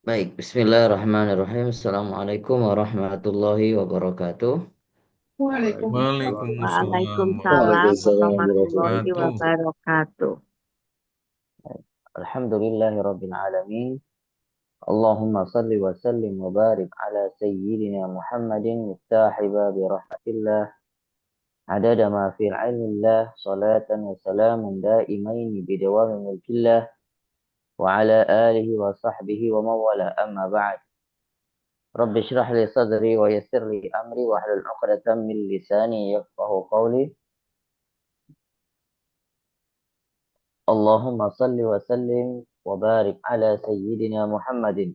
Baik, Bismillahirrahmanirrahim. Assalamualaikum warahmatullahi wabarakatuh. Waalaikumsalam Waalaikumsalam warahmatullahi Waalaikumsalam warahmatullahi wabarakatuh. wabarakatuh. Alhamdulillahirabbil alamin. Allahumma salli wa sallim wa barik ala sayyidina Muhammadin miftahi babi rahmatillah. Adada ma fi ilmillah salatan wa salaman daimain bidawami mulkillah wa ala alihi wa sahbihi wa mawala amma ba'd. Rabbi shrah li sadri wa yassir li amri wa hlul 'uqdatam min lisani yafqahu qawli. Allahumma salli wa sallim wa barik ala sayyidina Muhammadin.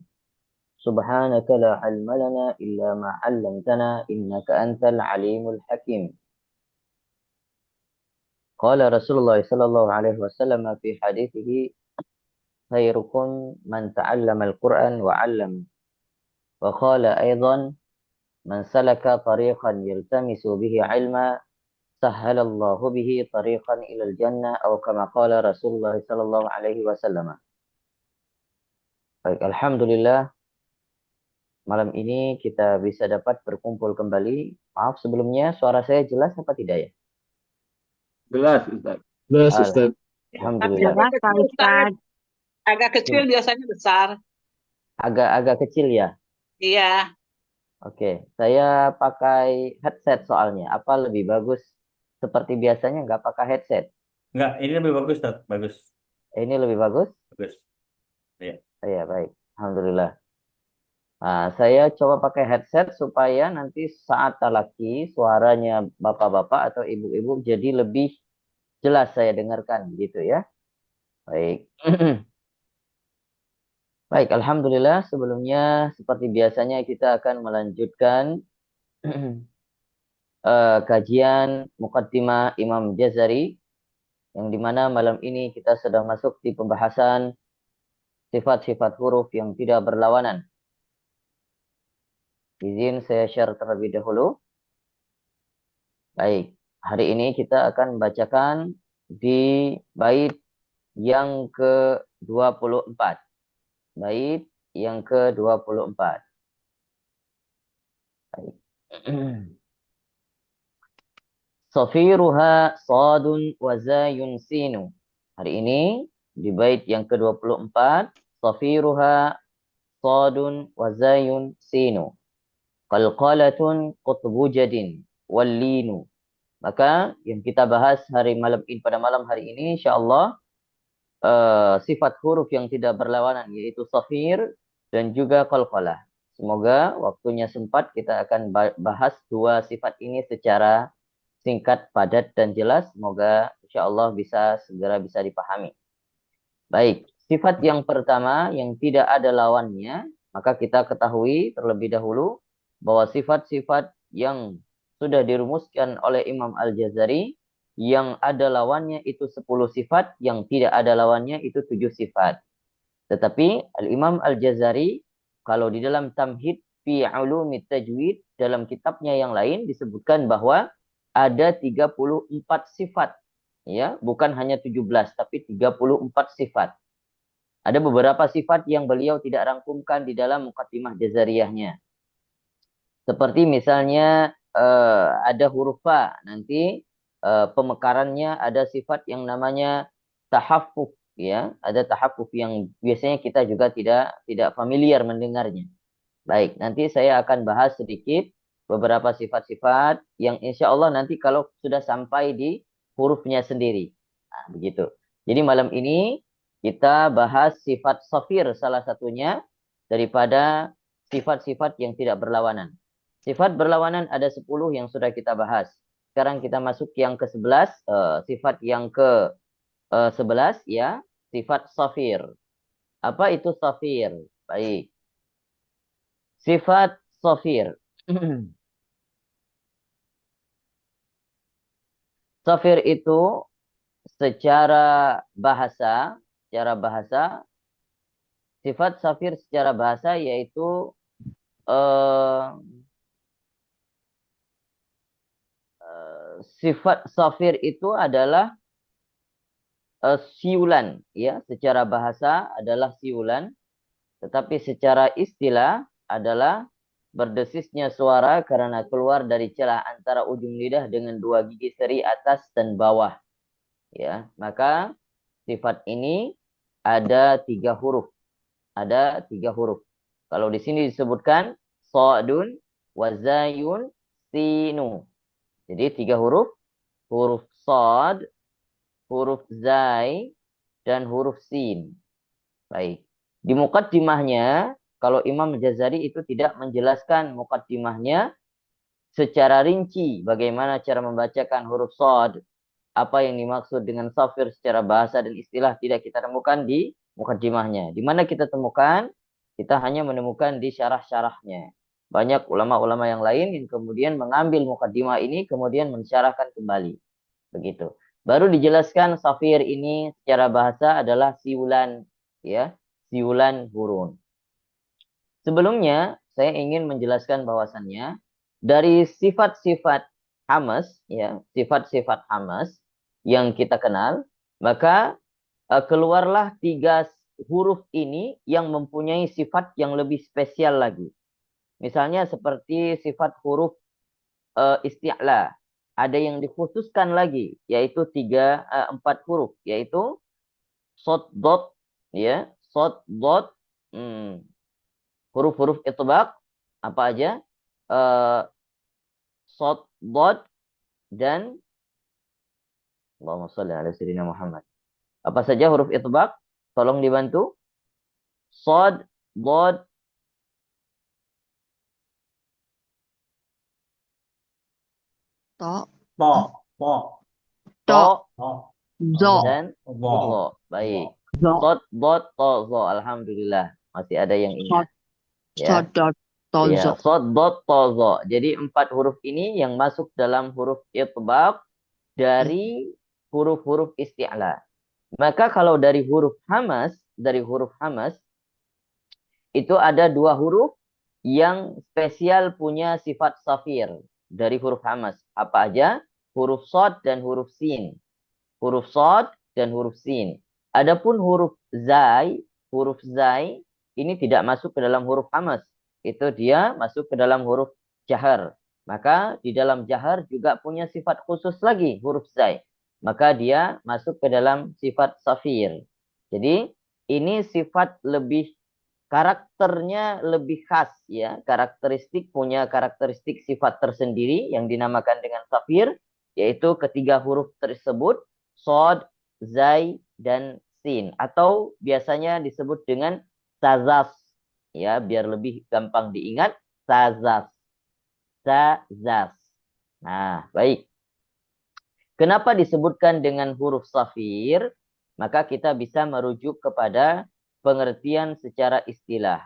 Subhanaka la ilma lana illa ma 'allamtana innaka antal alimul hakim. Qala Rasulullah sallallahu alaihi wasallam fi hadithihi khairukum man ta'allama al-Qur'an wa 'allama. Wa qala aidan man salaka tariqan yaltamisu bihi 'ilma sahhalallahu bihi tariqan ilal jannah atau kama qala Rasulullah sallallahu alaihi wasallam. Baik, alhamdulillah malam ini kita bisa dapat berkumpul kembali. Maaf sebelumnya suara saya jelas apa tidak ya? Jelas, Ustaz. Jelas, Ustaz. Tapi Alhamdulillah. jelas Pak Ustadz. Agak kecil biasanya besar. Agak kecil ya. Iya, Oke, saya pakai headset soalnya. Apa lebih bagus seperti biasanya nggak pakai headset? Enggak, ini lebih bagus, Ustaz. Bagus. Ini lebih bagus? Bagus. Iya. Iya, baik. Alhamdulillah. Nah, saya coba pakai headset supaya nanti saat talaki suaranya bapak-bapak atau ibu-ibu jadi lebih jelas saya dengarkan gitu ya. Baik. Baik, alhamdulillah sebelumnya seperti biasanya kita akan melanjutkan kajian Muqaddimah Imam Jazari yang dimana malam ini kita sedang masuk di pembahasan sifat-sifat huruf yang tidak berlawanan. Izin saya share terlebih dahulu. Baik, hari ini kita akan membacakan di bait yang ke-24. Bait yang ke-24. Baik. Safiruha sadun wa zayun sinu. Hari ini di bait yang ke-24, safiruha sadun wa zayun sinu. Qalqalatun qutbujadin wallinu. Maka yang kita bahas hari malam ini pada malam hari ini insyaallah sifat huruf yang tidak berlawanan yaitu safir dan juga qalqalah. Semoga waktunya sempat kita akan bahas dua sifat ini secara singkat, padat, dan jelas. Semoga insya Allah bisa segera bisa dipahami. Baik, sifat yang pertama yang tidak ada lawannya, maka kita ketahui terlebih dahulu bahwa sifat-sifat yang sudah dirumuskan oleh Imam Al-Jazari, yang ada lawannya itu 10 sifat, yang tidak ada lawannya itu 7 sifat. Tetapi Al-Imam Al-Jazari, kalau di dalam Tamhid fi Ulumit Tajwid, dalam kitabnya yang lain disebutkan bahwa ada 34 sifat. Ya, bukan hanya 17, tapi 34 sifat. Ada beberapa sifat yang beliau tidak rangkumkan di dalam Muqaddimah Jazariyahnya. Seperti misalnya ada huruf fa, nanti pemekarannya ada sifat yang namanya tahaffuf, ya, ada tahaffuf yang biasanya kita juga tidak familiar mendengarnya. Baik, nanti saya akan bahas sedikit beberapa sifat-sifat yang insya Allah nanti kalau sudah sampai di hurufnya sendiri. Nah, begitu. Jadi malam ini kita bahas sifat safir salah satunya daripada sifat-sifat yang tidak berlawanan. Sifat berlawanan ada 10 yang sudah kita bahas. Sekarang kita masuk yang ke-11, sifat yang ke-11 ya, sifat safir. Apa itu safir? Baik. Sifat safir. Safir itu secara bahasa, secara bahasa, sifat safir secara bahasa yaitu eh, sifat safir itu adalah siulan, ya, secara bahasa adalah siulan. Tetapi secara istilah adalah berdesisnya suara karena keluar dari celah antara ujung lidah dengan dua gigi seri atas dan bawah. Ya, maka sifat ini ada 3 huruf. Ada 3 huruf. Kalau di sini disebutkan sodun, wazayun, sinu. Jadi 3 huruf. Huruf sod, huruf zai, dan huruf sin. Baik. Di muqaddimahnya, kalau Imam Jazari itu tidak menjelaskan muqaddimahnya secara rinci bagaimana cara membacakan huruf sod, apa yang dimaksud dengan safir secara bahasa dan istilah tidak kita temukan di muqaddimahnya. Di mana kita temukan? Kita hanya menemukan di syarah-syarahnya. Banyak ulama-ulama yang lain yang kemudian mengambil muqaddimah ini kemudian mensyarahkan kembali. Begitu. Baru dijelaskan safir ini secara bahasa adalah siulan, ya, siulan burung. Sebelumnya saya ingin menjelaskan bahwasannya dari sifat-sifat hamas, ya, sifat-sifat hamas yang kita kenal, maka keluarlah 3 huruf ini yang mempunyai sifat yang lebih spesial lagi. Misalnya seperti sifat huruf isti'la. Ada yang dikhususkan lagi, yaitu 4 huruf, yaitu sod dot, ya, sod dot, huruf-huruf itbaq apa aja? Sod dot dan Allahumma shalli ala sayyidina Muhammad. Apa saja huruf itbaq? Tolong dibantu. Sod, dot, To, To, to, to, to, zo, dan zo. zo. Baik. zo, Sod, dot, to, zo. Alhamdulillah. Masih ada yang ingat. Ya. sodot, Ya, tozo. sod, dot, to, zo. Jadi 4 huruf ini yang masuk dalam huruf itbaq dari huruf-huruf isti'la. Maka kalau dari huruf hamas, itu ada 2 huruf yang spesial punya sifat safir dari huruf hamas. Apa aja? Huruf sod dan huruf sin. Huruf sod dan huruf sin. Adapun huruf zai ini tidak masuk ke dalam huruf hamas. Itu dia masuk ke dalam huruf jahar. Maka di dalam jahar juga punya sifat khusus lagi huruf zai. Maka dia masuk ke dalam sifat safir. Jadi ini sifat lebih, karakternya lebih khas, ya, punya karakteristik sifat tersendiri yang dinamakan dengan safir, yaitu ketiga huruf tersebut sod, zai, dan sin, atau biasanya disebut dengan sazas, ya, biar lebih gampang diingat, sazas. Nah, baik. Kenapa disebutkan dengan huruf safir? Maka kita bisa merujuk kepada pengertian secara istilah.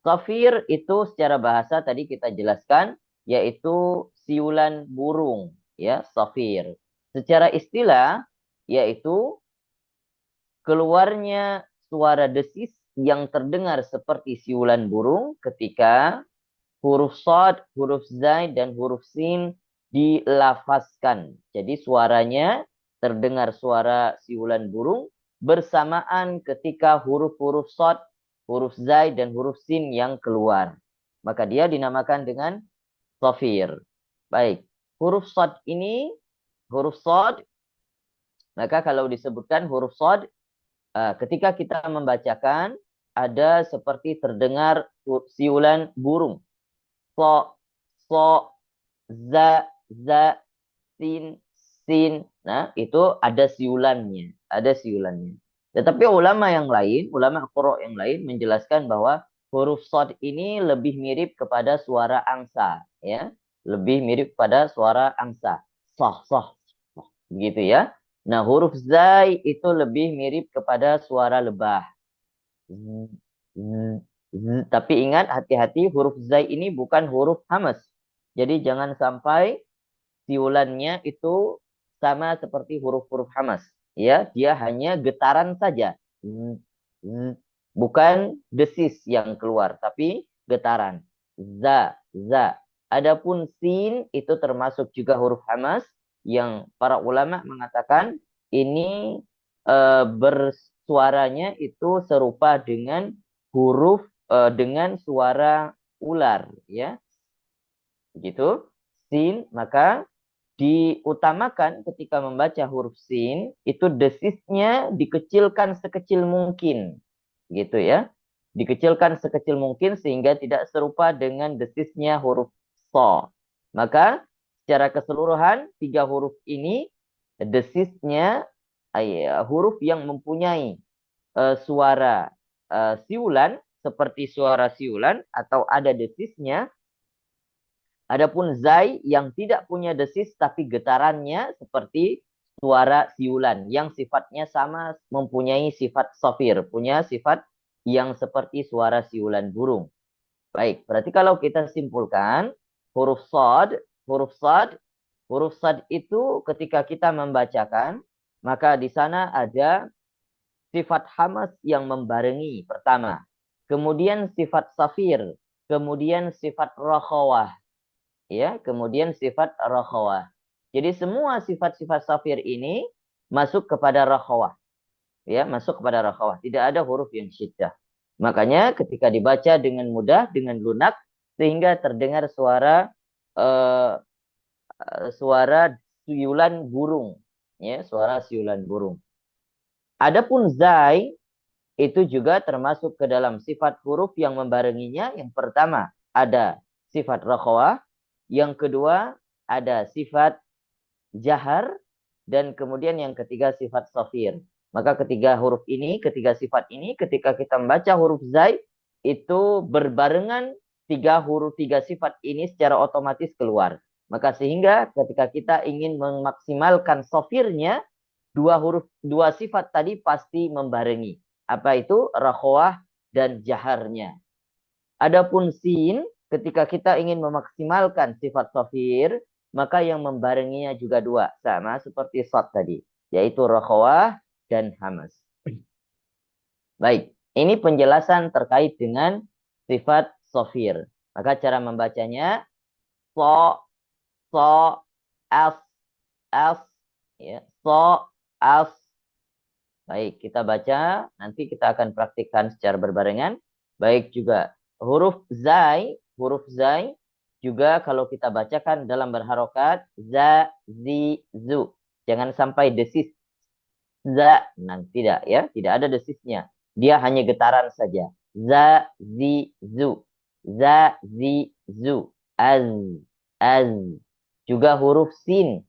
Safir itu secara bahasa tadi kita jelaskan, yaitu siulan burung, ya, safir. Secara istilah, yaitu keluarnya suara desis yang terdengar seperti siulan burung ketika huruf sod, huruf zai, dan huruf sin dilafazkan. Jadi suaranya terdengar suara siulan burung bersamaan ketika huruf-huruf sod, huruf zai, dan huruf sin yang keluar. Maka dia dinamakan dengan safir. Baik, huruf sod ini, huruf sod, maka kalau disebutkan huruf sod, ketika kita membacakan, ada seperti terdengar siulan burung. So, za, sin, sin. Nah, itu ada siulannya. Tetapi ulama yang lain, ulama qurra yang lain menjelaskan bahwa huruf sod ini lebih mirip kepada suara angsa, ya. Lebih mirip pada suara angsa. Soh. Begitu ya. Nah, huruf zai itu lebih mirip kepada suara lebah. Tapi ingat, hati-hati, huruf zai ini bukan huruf hamas. Jadi jangan sampai siulannya itu sama seperti huruf-huruf hamas. Ya, dia hanya getaran saja. Bukan desis yang keluar, tapi getaran. Za. Adapun sin itu termasuk juga huruf hamas yang para ulama mengatakan ini bersuaranya itu serupa dengan huruf dengan suara ular, ya. Begitu. Sin, maka diutamakan ketika membaca huruf sin, itu desisnya dikecilkan sekecil mungkin. Gitu ya. Dikecilkan sekecil mungkin sehingga tidak serupa dengan desisnya huruf so. Maka secara keseluruhan, 3 huruf ini desisnya huruf yang mempunyai suara siulan, seperti suara siulan atau ada desisnya. Adapun zai yang tidak punya desis tapi getarannya seperti suara siulan yang sifatnya sama, mempunyai sifat sofir, punya sifat yang seperti suara siulan burung. Baik, berarti kalau kita simpulkan huruf sod, huruf sad itu ketika kita membacakan, maka di sana ada sifat hamas yang membarengi pertama, kemudian sifat safir, kemudian sifat rokhawah. Ya, kemudian sifat rakhawah. Jadi semua sifat-sifat safir ini masuk kepada rakhawah. Ya, masuk kepada rakhawah. Tidak ada huruf yang syiddah. Makanya ketika dibaca dengan mudah, dengan lunak, sehingga terdengar suara suara siulan burung. Ya, suara siulan burung. Adapun zai itu juga termasuk ke dalam sifat huruf yang membarenginya. Yang pertama ada sifat rakhawah. Yang kedua, ada sifat jahar. Dan kemudian yang ketiga, sifat safir. Maka ketiga huruf ini, ketiga sifat ini, ketika kita membaca huruf zai, itu berbarengan 3 sifat ini secara otomatis keluar. Maka sehingga ketika kita ingin memaksimalkan safirnya, 2 sifat tadi pasti membarengi. Apa itu? Rakhawah dan jaharnya. Adapun sin, ketika kita ingin memaksimalkan sifat safir, maka yang membarenginya juga 2. Sama seperti shad tadi. Yaitu rakhawah dan hamas. Baik. Ini penjelasan terkait dengan sifat safir. Maka cara membacanya. So, as. Ya. So, as. Baik. Kita baca. Nanti kita akan praktikkan secara berbarengan. Baik juga. Huruf zai juga kalau kita bacakan dalam berharokat za, zi, zu. Jangan sampai desis za, tidak ya, tidak ada desisnya. Dia hanya getaran saja. Za, zi, zu. Za, zi, zu. Az. Juga huruf sin.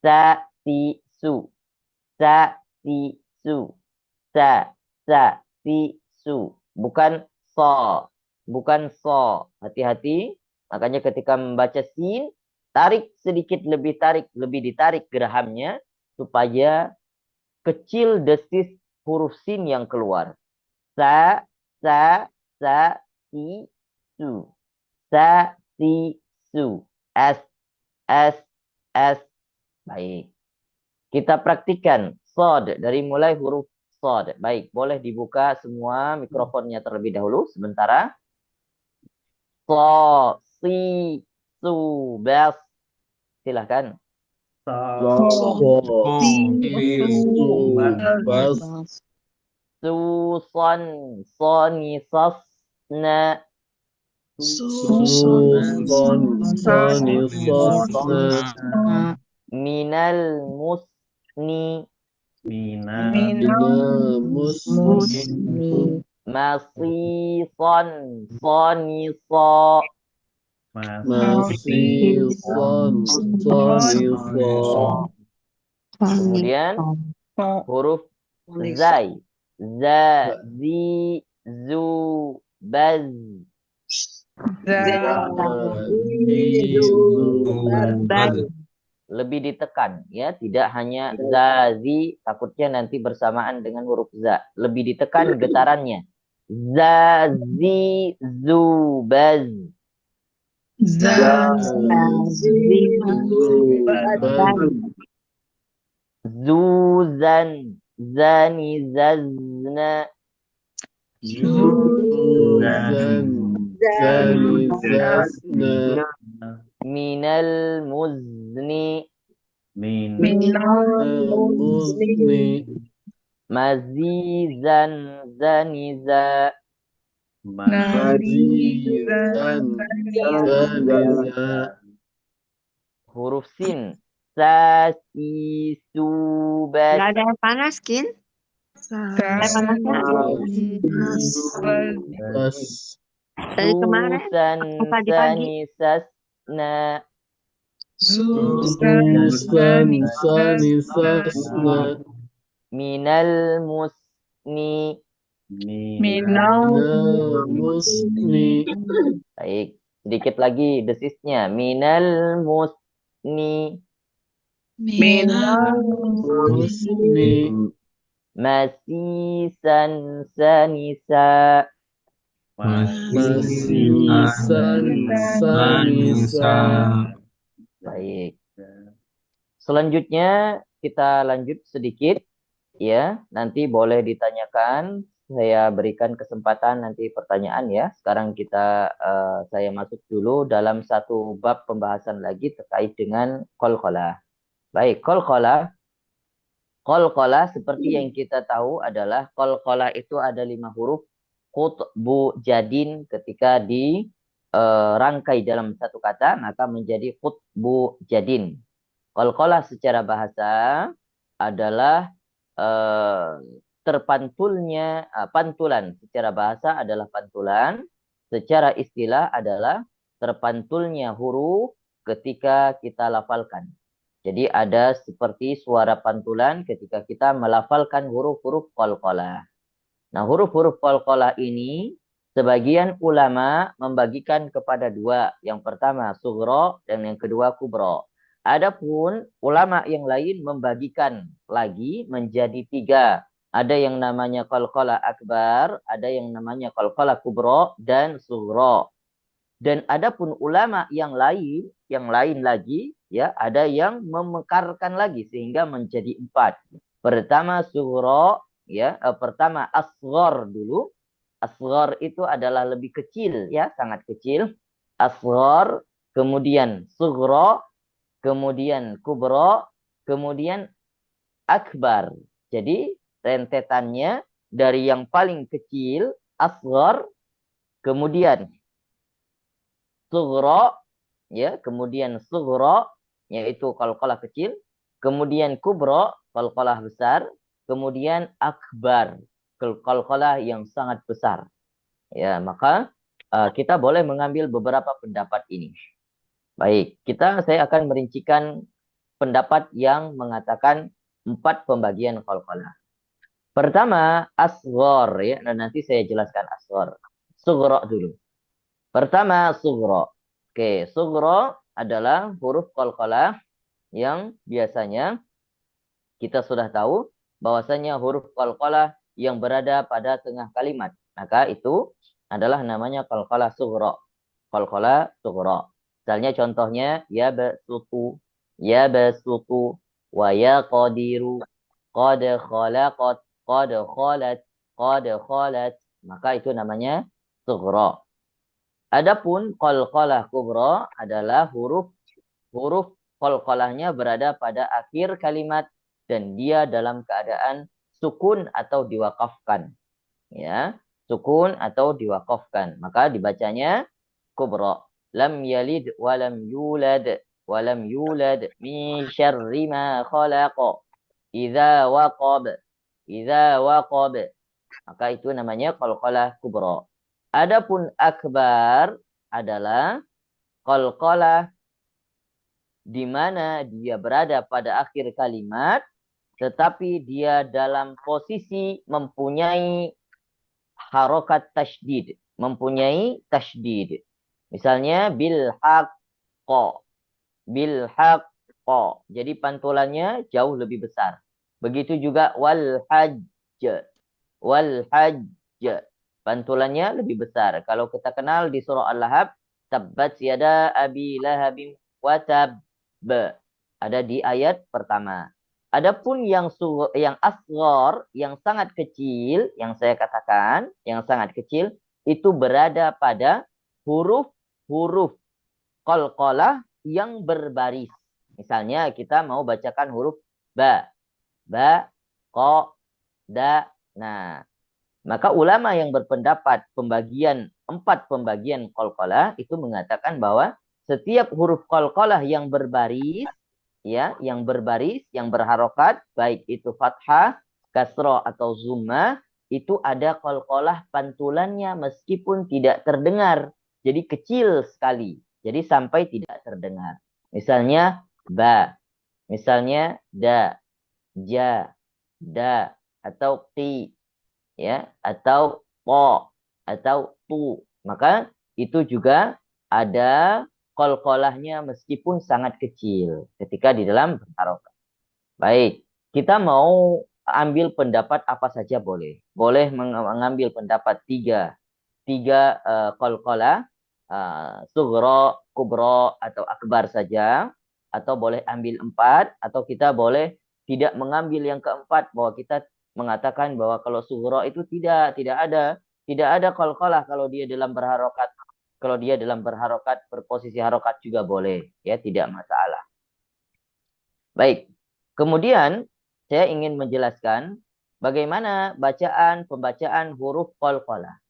Sa, si, su. Sa, si, su. Sa, si, su. Bukan so. Bukan so. Hati-hati. Makanya ketika membaca sin, tarik sedikit lebih ditarik gerahamnya supaya kecil desis huruf sin yang keluar. Sa, si, su. Sa, si, su. S. Baik. Kita praktikkan sod dari mulai huruf sod. Baik, boleh dibuka semua mikrofonnya terlebih dahulu sementara. So, si, su, bas. Silahkan. Suson, soni, sosna. Minal musni. Masison, soni, so. Kemudian huruf zai. Za, zi, zu, baz. Lebih ditekan ya, tidak hanya za, zi, takutnya nanti bersamaan dengan huruf za. Lebih ditekan getarannya. Za, zi, zu, baz. Zuzan, zani, zazna. Minal muzni. Mazizan, zaniza. Mazizan. Huruf sin. Sa, si, su, ba. Nggak ada yang panas, Kin? Ada panasnya? Dari kemarin, Susan, pagi-pagi. sani, sasna. Minal musni. Baik. Sedikit lagi desisnya. Minal musni. Masisan, sanisa. Baik. Selanjutnya kita lanjut sedikit ya. Nanti boleh ditanyakan. Saya berikan kesempatan nanti pertanyaan ya. Sekarang saya masuk dulu dalam satu bab pembahasan lagi terkait dengan qalqalah. Baik, qalqalah. Qalqalah seperti yang kita tahu adalah qalqalah itu ada 5 huruf qutbu jadin ketika dirangkai dalam satu kata maka menjadi qutbu jadin. Qalqalah secara bahasa adalah pantulan secara bahasa adalah pantulan, secara istilah adalah terpantulnya huruf ketika kita lafalkan. Jadi ada seperti suara pantulan ketika kita melafalkan huruf-huruf qalqalah. Nah, huruf-huruf qalqalah ini sebagian ulama membagikan kepada 2. Yang pertama sughra dan yang kedua kubra. Adapun ulama yang lain membagikan lagi menjadi 3. Ada yang namanya qalqalah akbar, ada yang namanya qalqalah kubra dan sughra. Dan adapun ulama yang lain lagi ya, ada yang memekarkan lagi sehingga menjadi 4. Pertama sughra ya, pertama asghar dulu. Asghar itu adalah lebih kecil ya, sangat kecil. Asghar, kemudian sughra, kemudian kubra, kemudian akbar. Jadi rentetannya dari yang paling kecil asghar, kemudian sughra ya, kemudian sughra yaitu qalqalah kecil, kemudian kubra qalqalah besar, kemudian akbar qalqalah yang sangat besar. Ya, maka kita boleh mengambil beberapa pendapat ini. Baik, saya akan merincikan pendapat yang mengatakan 4 pembagian qalqalah. Pertama, asghar ya. Nah, nanti saya jelaskan asghar. Sughra dulu. Pertama, sughra. Oke, sughra adalah huruf qalqalah yang biasanya kita sudah tahu bahwasanya huruf qalqalah yang berada pada tengah kalimat. Maka itu adalah namanya qalqalah sughra. Qalqalah sughra. Misalnya contohnya ya basutu, wa ya qadiru, qad khalaqat, qad khalat, qad khalat. Maka itu namanya sughra. Adapun qalqalah kubra adalah huruf qalqalahnya berada pada akhir kalimat dan dia dalam keadaan sukun atau diwakafkan. Ya, sukun atau diwakafkan. Maka dibacanya kubra. Lam yalid walam yulad min syarri ma khalaq. Idza waqab. Maka itu namanya qalqalah kubra. Adapun akbar adalah qalqalah di mana dia berada pada akhir kalimat tetapi dia dalam posisi mempunyai harokat tasydid, mempunyai tasydid. Misalnya bil haqqo. Jadi pantulannya jauh lebih besar. Begitu juga wal hajj. Pantulannya lebih besar. Kalau kita kenal di surah Al-Lahab, tabbat yada abi lahabim wa tab. Ada di ayat pertama. Adapun yang asghar, yang sangat kecil, yang saya katakan, yang sangat kecil, itu berada pada huruf qalqalah yang berbaris. Misalnya kita mau bacakan huruf ba, ko, da. Nah, Maka ulama yang berpendapat empat pembagian qalqalah itu mengatakan bahwa setiap huruf qalqalah yang berbaris, ya, yang berharokat, baik itu fathah, kasrah atau zummah, itu ada qalqalah pantulannya meskipun tidak terdengar. Jadi kecil sekali. Jadi sampai tidak terdengar. Misalnya ba, misalnya da, ja, da, atau qi, ya, atau po, atau tu. Maka itu juga ada qalqalahnya meskipun sangat kecil ketika di dalam berharokat. Baik, kita mau ambil pendapat apa saja boleh. Boleh mengambil pendapat tiga qalqalah, sughra, kubra, atau akbar saja, atau boleh ambil 4, atau kita boleh tidak mengambil yang keempat, bahwa kita mengatakan bahwa kalau sughra itu tidak ada qalqalah kalau dia dalam berharokat. Kalau dia dalam berharokat, berposisi harokat juga boleh, ya, tidak masalah. Baik, kemudian saya ingin menjelaskan bagaimana pembacaan huruf qalqalah.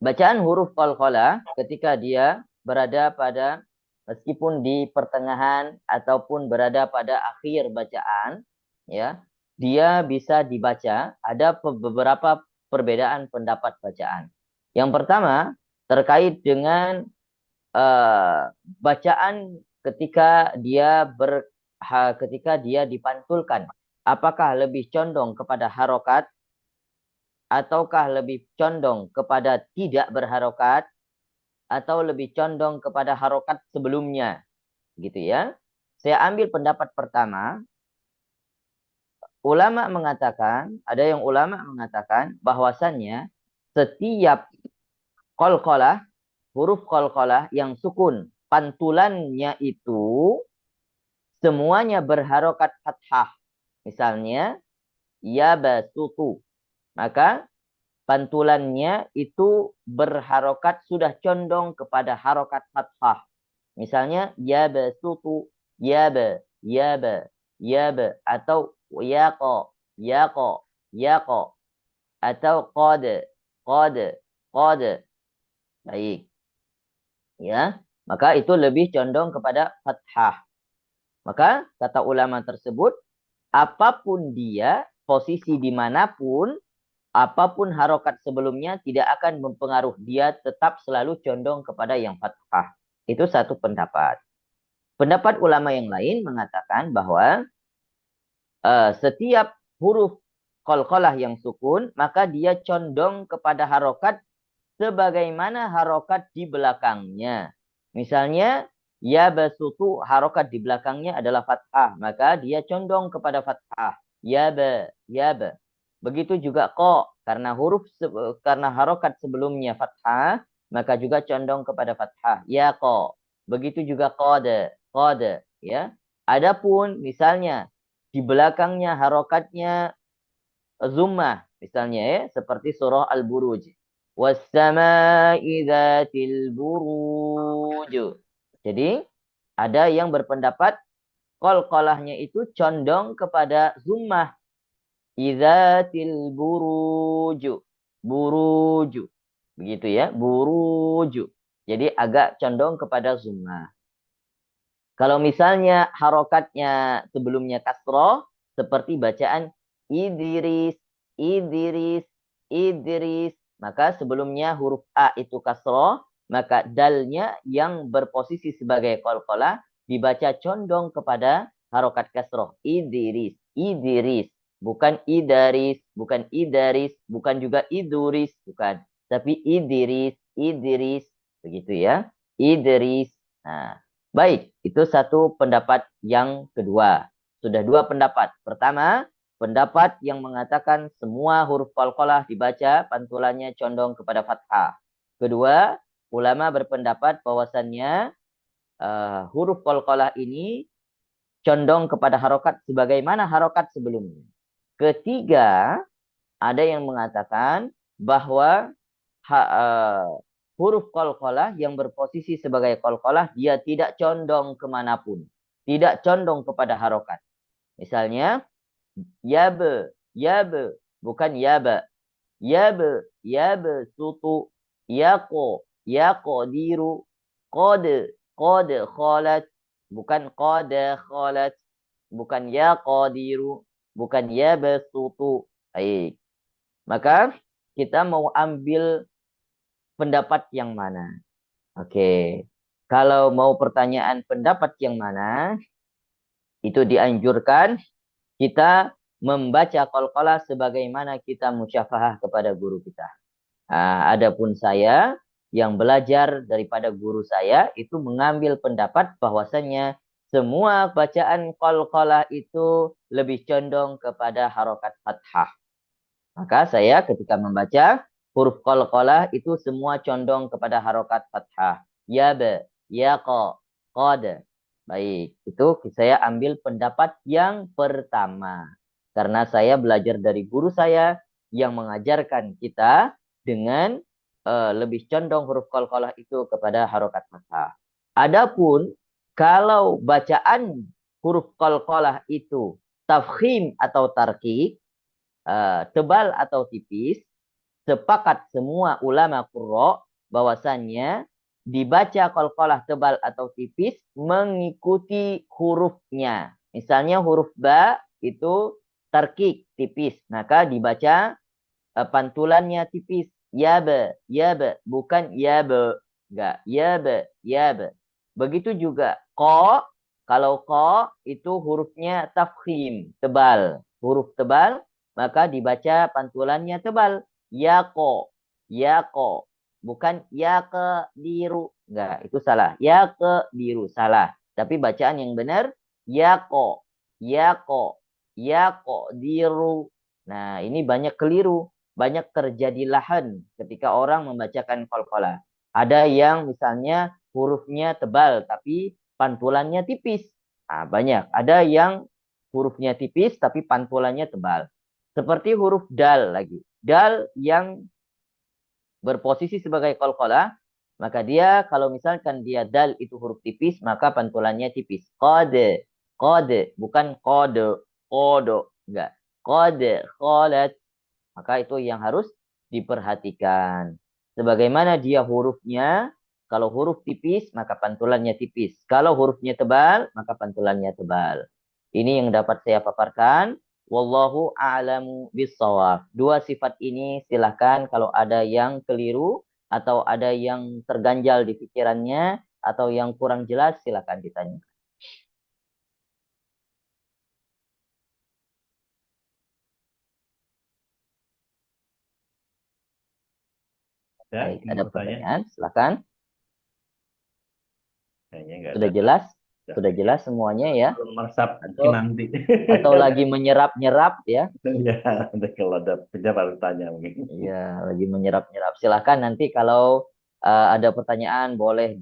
Bacaan huruf qalqalah ketika dia berada pada, meskipun di pertengahan ataupun berada pada akhir bacaan, ya, dia bisa dibaca. Ada beberapa perbedaan pendapat bacaan. Yang pertama terkait dengan bacaan ketika dia dipantulkan. Apakah lebih condong kepada harokat ataukah lebih condong kepada tidak berharokat, atau lebih condong kepada harokat sebelumnya, gitu ya. Saya ambil pendapat pertama. Ada yang ulama mengatakan bahwasannya setiap qalqalah, huruf qalqalah yang sukun, pantulannya itu semuanya berharokat fathah. Misalnya ya basutu, maka pantulannya itu berharokat, sudah condong kepada harokat fathah. Misalnya ya basutu, ya ba, ya ba, ya ba, atau yaqa, yaqa, yaqa, atau qad, qad, qad. Baik. Ya, maka itu lebih condong kepada fathah. Maka kata ulama tersebut, apapun dia, posisi dimanapun, apapun harokat sebelumnya tidak akan mempengaruhi, dia tetap selalu condong kepada yang fathah. Itu satu pendapat. Pendapat ulama yang lain mengatakan bahwa setiap huruf qalqalah yang sukun, maka dia condong kepada harokat sebagaimana harokat di belakangnya. Misalnya, ya basutu, harokat di belakangnya adalah fathah, maka dia condong kepada fathah. Ya ba, ya ba. Begitu juga ko, karena harokat sebelumnya fathah, maka juga condong kepada fathah. Ya ko. Begitu juga qada, qada, ya. Adapun misalnya di belakangnya harokatnya zummah, misalnya, ya, seperti surah Al-Buruj. Was-sama'i dzatil buruj. Jadi ada yang berpendapat qalqalahnya itu condong kepada zummah. Idzatil buruj. Buruj. Begitu ya, buruj. Jadi agak condong kepada zummah. Kalau misalnya harokatnya sebelumnya kasroh, seperti bacaan Idris, Idris, Idris, maka sebelumnya huruf A itu kasroh, maka dalnya yang berposisi sebagai qalqalah dibaca condong kepada harokat kasroh. Idris, Idris, bukan Idaris, bukan Idaris, bukan juga Iduris, bukan. Tapi Idris, Idris, begitu ya. Idris. Nah, baik, itu satu pendapat yang kedua. Sudah dua pendapat. Pertama, pendapat yang mengatakan semua huruf qalqalah dibaca pantulannya condong kepada fathah. Kedua, ulama berpendapat bahwasannya huruf qalqalah ini condong kepada harokat sebagaimana harokat sebelumnya. Ketiga, ada yang mengatakan bahwa huruf qalqalah yang berposisi sebagai qalqalah dia tidak condong kemanapun. Tidak condong kepada harokat. Misalnya, yabe, yabe, bukan yaba. yabsutu, yaqdiru, qad khalat, bukan qad khalat, bukan yaqdiru, bukan yabsutu. Baik. Maka kita mau ambil pendapat yang mana? Oke. Kalau mau pertanyaan pendapat yang mana, itu dianjurkan kita membaca qalqalah sebagaimana kita musyafahah kepada guru kita. Adapun saya yang belajar daripada guru saya itu mengambil pendapat bahwasannya semua bacaan qalqalah itu lebih condong kepada harokat fathah. Maka saya ketika membaca huruf qalqalah itu semua condong kepada harokat fathah. Yaba, yaqa, qad. Baik, itu saya ambil pendapat yang pertama. Karena saya belajar dari guru saya yang mengajarkan kita dengan lebih condong huruf qalqalah itu kepada harokat fathah. Adapun kalau bacaan huruf qalqalah itu tafkhim atau tarqiq, tebal atau tipis, sepakat semua ulama qurra bahwasannya dibaca qalqalah tebal atau tipis mengikuti hurufnya. Misalnya huruf ba itu tarqiq tipis, maka dibaca pantulannya tipis. Yaba, bukan yaba. Enggak, yaba. Begitu juga qa, kalau qa itu hurufnya tafkhim, tebal. Huruf tebal, maka dibaca pantulannya tebal. Yaqo, bukan yaqdiru. Enggak, itu salah. Yaqdiru, salah. Tapi bacaan yang benar yaqo, yaqdiru. Nah, ini banyak keliru, banyak terjadi lahan ketika orang membacakan qalqalah. Ada yang misalnya hurufnya tebal tapi pantulannya tipis. Banyak. Ada yang hurufnya tipis tapi pantulannya tebal. Seperti huruf dal lagi. Dal yang berposisi sebagai qalqalah, maka dia kalau misalkan dia dal itu huruf tipis, maka pantulannya tipis. Qad, bukan qad, enggak. Qad khalat. Maka itu yang harus diperhatikan. Sebagaimana dia hurufnya, kalau huruf tipis, maka pantulannya tipis. Kalau hurufnya tebal, maka pantulannya tebal. Ini yang dapat saya paparkan. Wallahu a'lamu bissawab. Dua sifat ini silahkan kalau ada yang keliru atau ada yang terganjal di pikirannya atau yang kurang jelas silahkan ditanya. Baik, ada pertanyaan? Silakan. Sudah jelas? Sudah jelas semuanya ya? Meresap nanti. Atau lagi menyerap-nyerap ya? Ya, kalau ada baru tanya mungkin. Iya, lagi menyerap-nyerap. Silakan nanti kalau ada pertanyaan boleh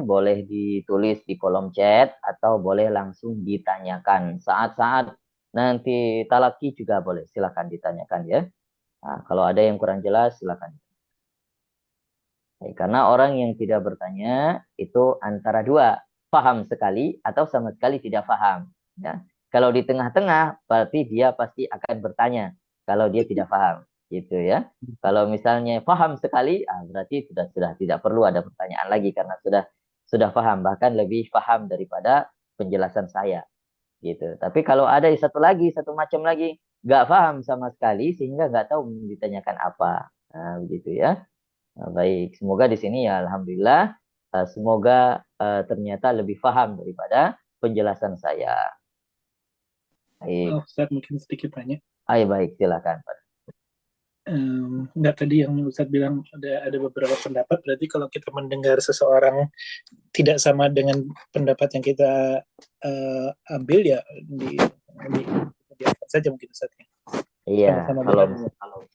boleh ditulis di kolom chat atau boleh langsung ditanyakan. Saat-saat nanti talaki juga boleh. Silakan ditanyakan ya. Nah, kalau ada yang kurang jelas silakan. Karena orang yang tidak bertanya itu antara dua, paham sekali atau sama sekali tidak paham. Ya. Kalau di tengah-tengah, berarti dia pasti akan bertanya. Kalau dia tidak paham, gitu ya. Kalau misalnya paham sekali, berarti sudah tidak perlu ada pertanyaan lagi karena sudah paham, bahkan lebih paham daripada penjelasan saya, gitu. Tapi kalau ada satu macam lagi, nggak paham sama sekali sehingga nggak tahu ditanyakan apa, begitu ya. Baik, semoga di sini ya alhamdulillah semoga ternyata lebih paham daripada penjelasan saya. Baik. Ustaz mungkin sedikit tanya. Baik, silakan. Enggak, tadi yang Ustaz bilang ada beberapa pendapat, berarti kalau kita mendengar seseorang tidak sama dengan pendapat yang kita ambil ya di saja mungkin Ustaz. Iya, kalau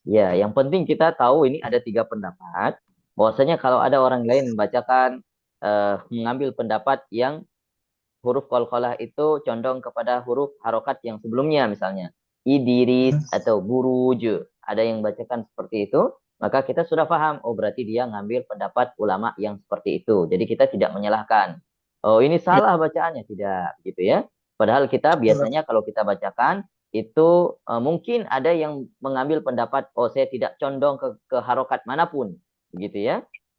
yang penting kita tahu ini ada 3 pendapat. Bahwasanya kalau ada orang lain membacakan mengambil pendapat yang huruf qalqalah itu condong kepada huruf harokat yang sebelumnya, misalnya Idris atau buruj, ada yang bacakan seperti itu, maka kita sudah paham, oh berarti dia ngambil pendapat ulama yang seperti itu. Jadi kita tidak menyalahkan, oh ini salah bacaannya, tidak gitu ya. Padahal kita biasanya kalau kita bacakan itu mungkin ada yang mengambil pendapat, oh saya tidak condong ke harokat manapun, begitu ya.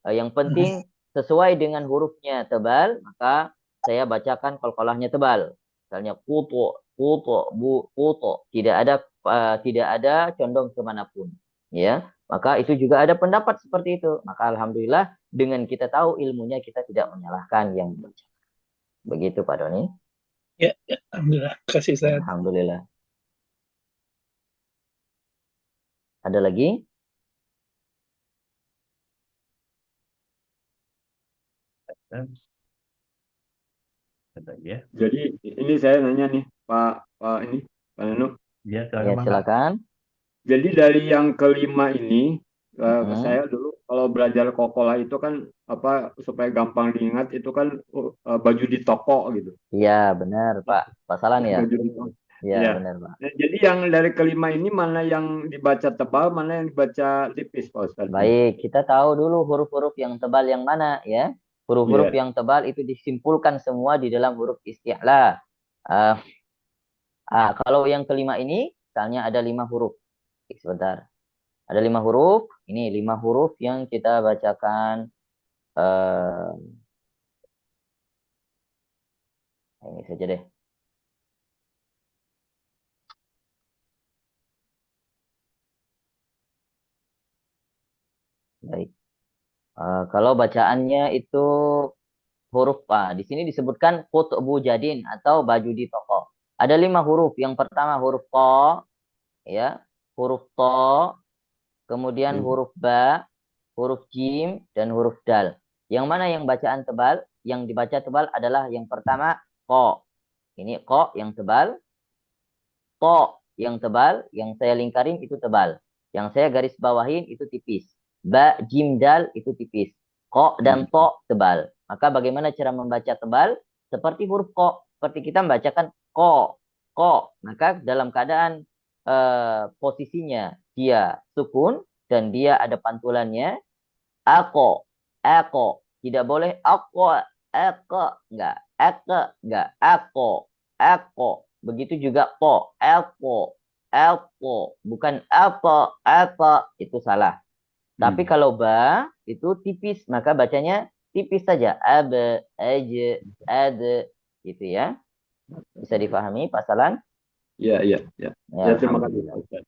Yang penting sesuai dengan hurufnya tebal, maka saya bacakan qalqalahnya tebal. Misalnya kutu, kutu, bu, kutu, tidak ada condong kemanapun, ya. Maka itu juga ada pendapat seperti itu. Maka alhamdulillah dengan kita tahu ilmunya kita tidak menyalahkan yang membaca. Begitu Pak Doni. Ya, alhamdulillah. Kasih Ustaz. Alhamdulillah. Ada lagi? Ada ya. Jadi ini saya nanya nih Pak Nanu. Ya, Ya, silakan. Jadi dari yang kelima ini saya dulu kalau belajar kokolah itu kan supaya gampang diingat itu kan baju di toko gitu. Iya, benar Pak. Pasalan ya? Baju di toko. Iya, Ya. benar Pak. Nah, jadi yang dari kelima ini mana yang dibaca tebal, mana yang dibaca tipis Pak Ustadz? Baik, kita tahu dulu huruf-huruf yang tebal yang mana ya. Huruf-huruf yang tebal itu disimpulkan semua di dalam huruf isti'la. Kalau yang kelima ini, misalnya ada 5 huruf. Sebentar. Ada 5 huruf. Ini 5 huruf yang kita bacakan. Ini saja deh. Baik. Kalau bacaannya itu huruf di sini disebutkan qutbu jadin atau baju di toko. Ada 5 huruf. Yang pertama huruf ko, ya, huruf to, kemudian huruf ba, huruf jim, dan huruf dal. Yang mana yang bacaan tebal? Yang dibaca tebal adalah yang pertama ko. Ini ko yang tebal. To yang tebal, yang saya lingkarin itu tebal. Yang saya garis bawahin itu tipis. Ba, jim, dal itu tipis. Ko dan to tebal. Maka bagaimana cara membaca tebal? Seperti huruf ko. Seperti kita membacakan ko. Ko. Maka dalam keadaan posisinya dia sukun dan dia ada pantulannya. Ako. Ako. Tidak boleh ako. Eko. Enggak. Eke. Enggak. Ako. Ako. Begitu juga po. Elpo. Elpo. Bukan apa. Apa. Itu salah. Tapi kalau ba itu tipis, maka bacanya tipis saja. Abe, aje, ade, gitu ya. Bisa difahami pasalan? Ya, terima kasih. Alhamdulillah.